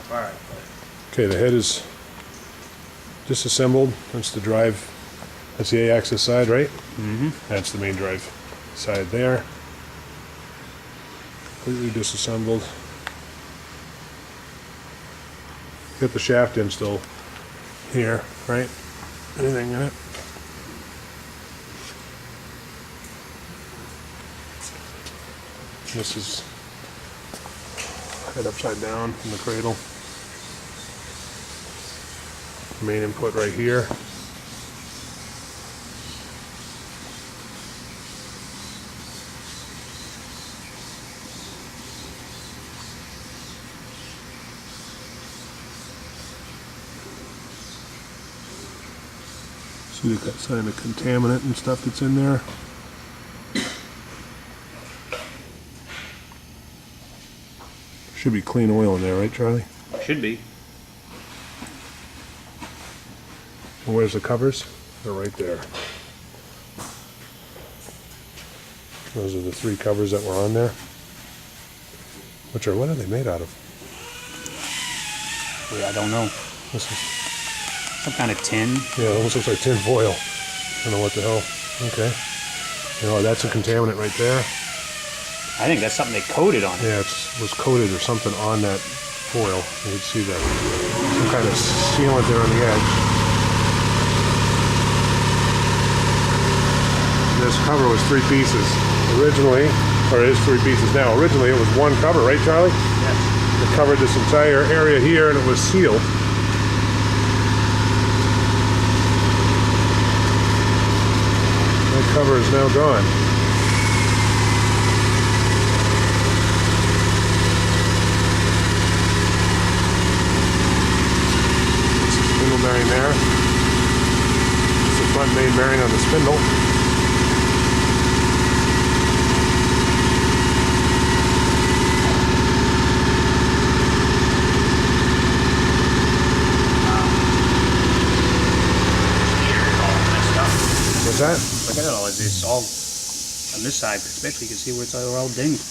Alright. Okay, the head is disassembled. That's the drive. That's the A-axis side, right? Mm-hmm. That's the main drive side there. Completely disassembled. Got the shaft in still here, right? Anything in it? This is head upside down in the cradle. Main input right here. See the sign of contaminant and stuff that's in there. Should be clean oil in there, right, Charlie? Should be. And where's the covers? They're right there. Those are the 3 covers that were on there. Which are, what are they made out of? Yeah, I don't know. This is, Some kind of tin. yeah, it almost looks like tin foil. I don't know what the hell. Okay. You know, that's a contaminant right there. I think that's something they coated on it. Yeah, it was coated or something on that foil. You can see that. Some kind of sealant there on the edge. This cover was 3 pieces originally, or it is 3 pieces now. Originally it was 1 cover, right, Charlie? Yes. It covered this entire area here and it was sealed. That cover is now gone. Spindle bearing there. It's the front main bearing on the spindle. What's that? Look at it all. It's all on this side, especially you can see where it's all dinged.